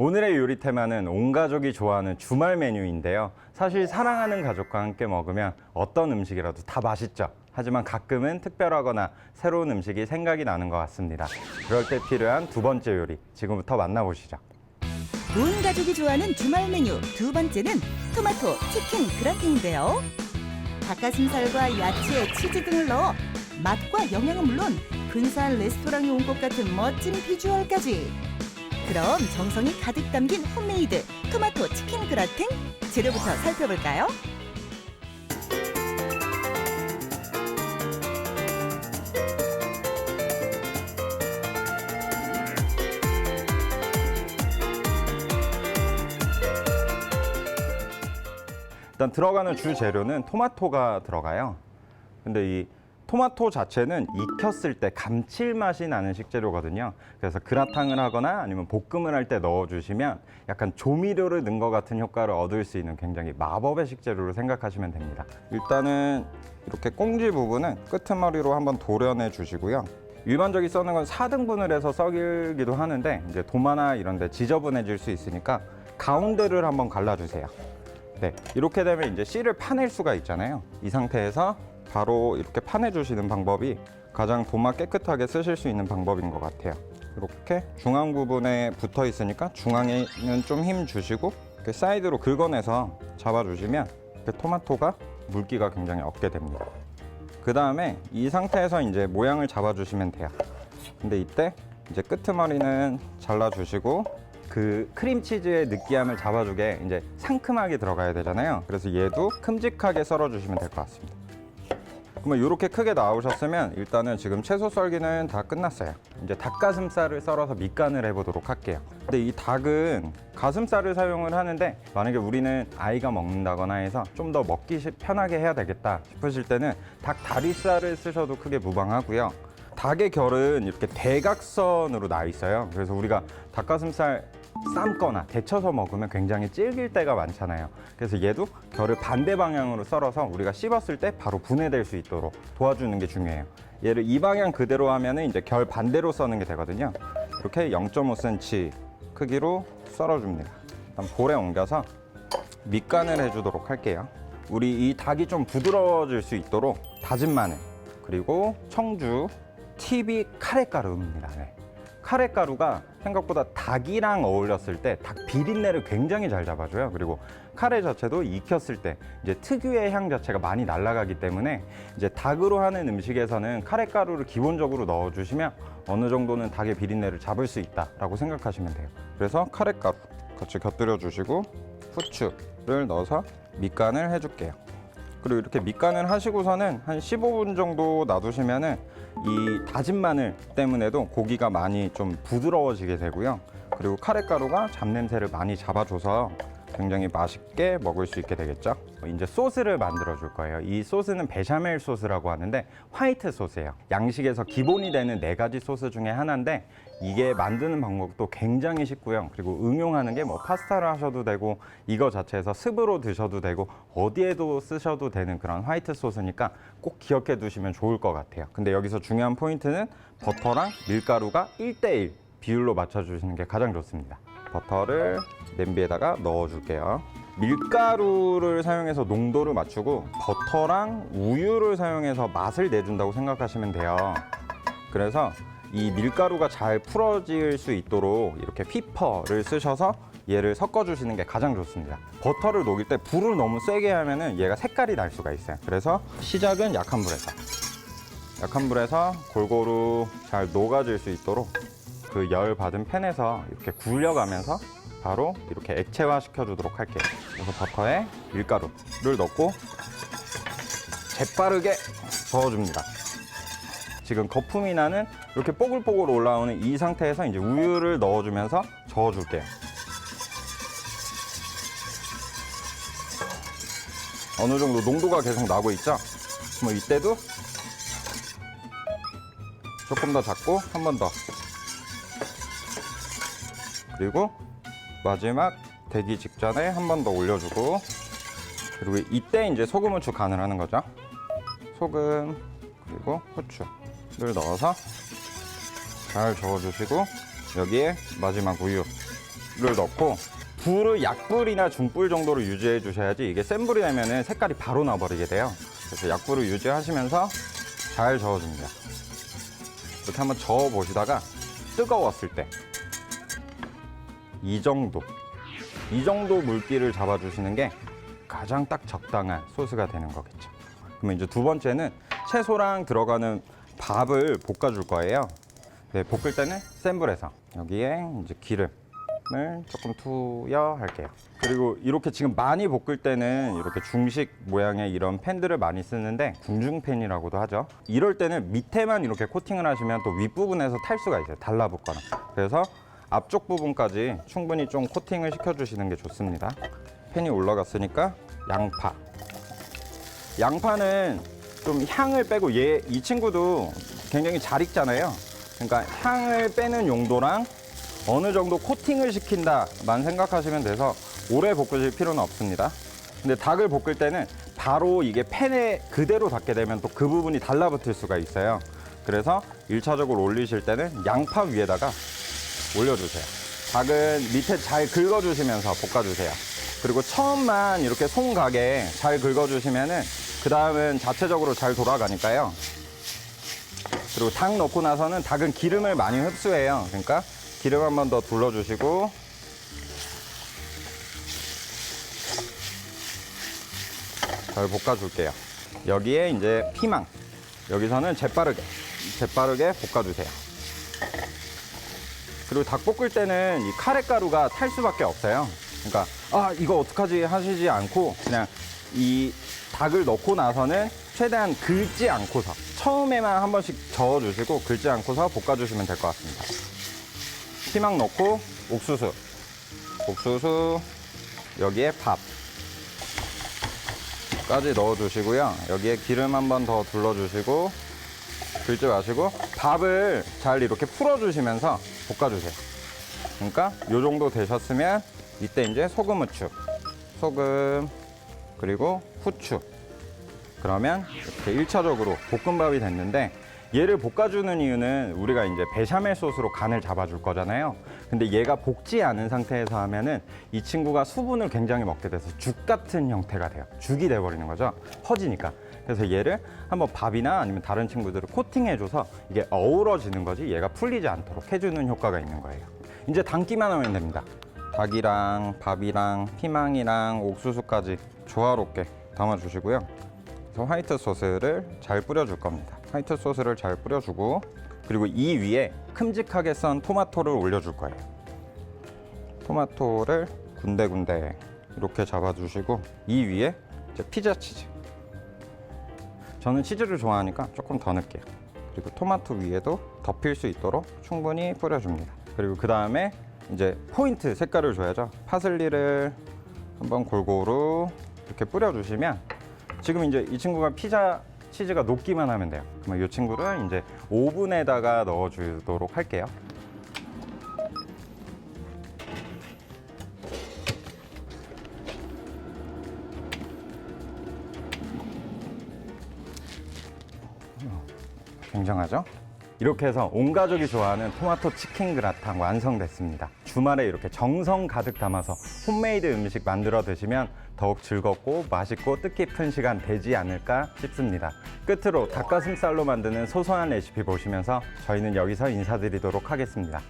오늘의 요리 테마는 온 가족이 좋아하는 주말 메뉴인데요. 사실 사랑하는 가족과 함께 먹으면 어떤 음식이라도 다 맛있죠. 하지만 가끔은 특별하거나 새로운 음식이 생각이 나는 것 같습니다. 그럴 때 필요한 두 번째 요리, 지금부터 만나보시죠. 온 가족이 좋아하는 주말 메뉴 두 번째는 토마토 치킨 그라팅인데요. 닭가슴살과 야채, 치즈 등을 넣어 맛과 영양은 물론 근사한 레스토랑에 온 것 같은 멋진 비주얼까지. 그럼 정성이 가득 담긴 홈메이드 토마토 치킨 그라팅 재료부터 살펴볼까요? 일단 들어가는 주 재료는 토마토가 들어가요. 근데 이 토마토 자체는 익혔을 때 감칠맛이 나는 식재료거든요. 그래서 그라탕을 하거나 아니면 볶음을 할 때 넣어주시면 약간 조미료를 넣은 것 같은 효과를 얻을 수 있는 굉장히 마법의 식재료로 생각하시면 됩니다. 일단은 이렇게 꽁지 부분은 끄트머리로 한번 도려내 주시고요. 일반적인 써는 건 4등분을 해서 썰기도 하는데 이제 도마나 이런 데 지저분해질 수 있으니까 가운데를 한번 갈라주세요. 네, 이렇게 되면 이제 씨를 파낼 수가 있잖아요. 이 상태에서 바로 이렇게 파내주시는 방법이 가장 도마 깨끗하게 쓰실 수 있는 방법인 것 같아요. 이렇게 중앙 부분에 붙어 있으니까 중앙에는 좀 힘 주시고 이렇게 사이드로 긁어내서 잡아주시면 이렇게 토마토가 물기가 굉장히 없게 됩니다. 그 다음에 이 상태에서 이제 모양을 잡아주시면 돼요. 근데 이때 이제 끄트머리는 잘라주시고 그 크림치즈의 느끼함을 잡아주게 이제 상큼하게 들어가야 되잖아요. 그래서 얘도 큼직하게 썰어주시면 될 것 같습니다. 그러면 이렇게 크게 나오셨으면 일단은 지금 채소 썰기는 다 끝났어요. 이제 닭가슴살을 썰어서 밑간을 해보도록 할게요. 근데 이 닭은 가슴살을 사용을 하는데 만약에 우리는 아이가 먹는다거나 해서 좀 더 먹기 편하게 해야 되겠다 싶으실 때는 닭 다리살을 쓰셔도 크게 무방하고요. 닭의 결은 이렇게 대각선으로 나 있어요. 그래서 우리가 닭가슴살 삶거나 데쳐서 먹으면 굉장히 질길 때가 많잖아요. 그래서 얘도 결을 반대 방향으로 썰어서 우리가 씹었을 때 바로 분해될 수 있도록 도와주는 게 중요해요. 얘를 이 방향 그대로 하면은 이제 결 반대로 써는 게 되거든요. 이렇게 0.5cm 크기로 썰어줍니다. 일단 볼에 옮겨서 밑간을 해주도록 할게요. 우리 이 닭이 좀 부드러워질 수 있도록 다진 마늘 그리고 청주, 팁이 카레가루입니다. 네. 카레가루가 생각보다 닭이랑 어울렸을 때 닭 비린내를 굉장히 잘 잡아줘요. 그리고 카레 자체도 익혔을 때 이제 특유의 향 자체가 많이 날아가기 때문에 이제 닭으로 하는 음식에서는 카레가루를 기본적으로 넣어주시면 어느 정도는 닭의 비린내를 잡을 수 있다라고 생각하시면 돼요. 그래서 카레가루 같이 곁들여 주시고 후추를 넣어서 밑간을 해줄게요. 그리고 이렇게 밑간을 하시고서는 한 15분 정도 놔두시면은 이 다진 마늘 때문에도 고기가 많이 좀 부드러워지게 되고요. 그리고 카레가루가 잡냄새를 많이 잡아줘서 굉장히 맛있게 먹을 수 있게 되겠죠. 이제 소스를 만들어 줄 거예요. 이 소스는 베샤멜 소스라고 하는데 화이트 소스예요. 양식에서 기본이 되는 4가지 소스 중에 하나인데 이게 만드는 방법도 굉장히 쉽고요. 그리고 응용하는 게 뭐 파스타를 하셔도 되고 이거 자체에서 습으로 드셔도 되고 어디에도 쓰셔도 되는 그런 화이트 소스니까 꼭 기억해 두시면 좋을 것 같아요. 근데 여기서 중요한 포인트는 버터랑 밀가루가 1:1 비율로 맞춰주시는 게 가장 좋습니다. 버터를 냄비에다가 넣어줄게요. 밀가루를 사용해서 농도를 맞추고 버터랑 우유를 사용해서 맛을 내준다고 생각하시면 돼요. 그래서 이 밀가루가 잘 풀어질 수 있도록 이렇게 피퍼를 쓰셔서 얘를 섞어주시는 게 가장 좋습니다. 버터를 녹일 때 불을 너무 세게 하면은 얘가 색깔이 날 수가 있어요. 그래서 시작은 약한 불에서 골고루 잘 녹아질 수 있도록 그 열 받은 팬에서 이렇게 굴려가면서 바로 이렇게 액체화 시켜주도록 할게요. 그래서 버터에 밀가루를 넣고 재빠르게 저어줍니다. 지금 거품이 나는 이렇게 뽀글뽀글 올라오는 이 상태에서 이제 우유를 넣어주면서 저어줄게요. 어느 정도 농도가 계속 나고 있죠? 뭐 이때도 조금 더 잡고 한 번 더. 그리고 마지막 되기 직전에 한 번 더 올려주고 그리고 이때 이제 소금, 후추 간을 하는 거죠. 소금 그리고 후추를 넣어서 잘 저어주시고 여기에 마지막 우유 넣고 불을 약불이나 중불 정도로 유지해 주셔야지 이게 센 불이 되면 색깔이 바로 나버리게 돼요. 그래서 약불을 유지하시면서 잘 저어줍니다. 이렇게 한번 저어 보시다가 뜨거웠을 때 이 정도 물기를 잡아주시는 게 가장 딱 적당한 소스가 되는 거겠죠. 그러면 이제 두 번째는 채소랑 들어가는 밥을 볶아줄 거예요. 네, 볶을 때는 센 불에서 여기에 이제 기름을 조금 투여할게요. 그리고 이렇게 지금 많이 볶을 때는 이렇게 중식 모양의 이런 팬들을 많이 쓰는데 궁중팬이라고도 하죠. 이럴 때는 밑에만 이렇게 코팅을 하시면 또 윗부분에서 탈 수가 있어요. 달라붙거나. 그래서 앞쪽 부분까지 충분히 좀 코팅을 시켜주시는 게 좋습니다. 팬이 올라갔으니까 양파는 좀 향을 빼고 이 친구도 굉장히 잘 익잖아요. 그러니까 향을 빼는 용도랑 어느 정도 코팅을 시킨다만 생각하시면 돼서 오래 볶으실 필요는 없습니다. 근데 닭을 볶을 때는 바로 이게 팬에 그대로 닿게 되면 또 그 부분이 달라붙을 수가 있어요. 그래서 1차적으로 올리실 때는 양파 위에다가 올려주세요. 닭은 밑에 잘 긁어주시면서 볶아주세요. 그리고 처음만 이렇게 손 가게 잘 긁어주시면은 그 다음은 자체적으로 잘 돌아가니까요. 그리고 닭 넣고 나서는 닭은 기름을 많이 흡수해요. 그러니까 기름 한 번 더 둘러주시고 잘 볶아줄게요. 여기에 이제 피망, 여기서는 재빠르게 볶아주세요. 그리고 닭 볶을 때는 이 카레가루가 탈 수밖에 없어요. 그러니까 이거 어떡하지 하시지 않고 그냥 이 닭을 넣고 나서는 최대한 긁지 않고서 처음에만 한 번씩 저어주시고 긁지 않고서 볶아주시면 될 것 같습니다. 피망 넣고 옥수수 여기에 밥까지 넣어주시고요. 여기에 기름 한 번 더 둘러주시고 긁지 마시고 밥을 잘 이렇게 풀어주시면서 볶아주세요. 그러니까 이 정도 되셨으면 이때 이제 소금, 후추, 그리고 후추. 그러면 이렇게 1차적으로 볶음밥이 됐는데 얘를 볶아주는 이유는 우리가 이제 베샤멜 소스로 간을 잡아줄 거잖아요. 근데 얘가 볶지 않은 상태에서 하면은 이 친구가 수분을 굉장히 먹게 돼서 죽 같은 형태가 돼요. 죽이 돼버리는 거죠. 퍼지니까. 그래서 얘를 한번 밥이나 아니면 다른 친구들을 코팅해줘서 이게 어우러지는 거지 얘가 풀리지 않도록 해주는 효과가 있는 거예요. 이제 담기만 하면 됩니다. 닭이랑 밥이랑 피망이랑 옥수수까지 조화롭게 담아주시고요. 그래서 화이트 소스를 잘 뿌려줄 겁니다. 화이트 소스를 잘 뿌려주고 그리고 이 위에 큼직하게 썬 토마토를 올려줄 거예요. 토마토를 군데군데 이렇게 잡아주시고 이 위에 이제 피자 치즈. 저는 치즈를 좋아하니까 조금 더 넣을게요. 그리고 토마토 위에도 덮일 수 있도록 충분히 뿌려줍니다. 그리고 그 다음에 이제 포인트 색깔을 줘야죠. 파슬리를 한번 골고루 이렇게 뿌려주시면 지금 이제 이 친구가 피자 치즈가 녹기만 하면 돼요. 그러면 이 친구를 이제 오븐에다가 넣어주도록 할게요. 굉장하죠? 이렇게 해서 온 가족이 좋아하는 토마토 치킨 그라탕 완성됐습니다. 주말에 이렇게 정성 가득 담아서 홈메이드 음식 만들어 드시면 더욱 즐겁고 맛있고 뜻깊은 시간 되지 않을까 싶습니다. 끝으로 닭가슴살로 만드는 소소한 레시피 보시면서 저희는 여기서 인사드리도록 하겠습니다.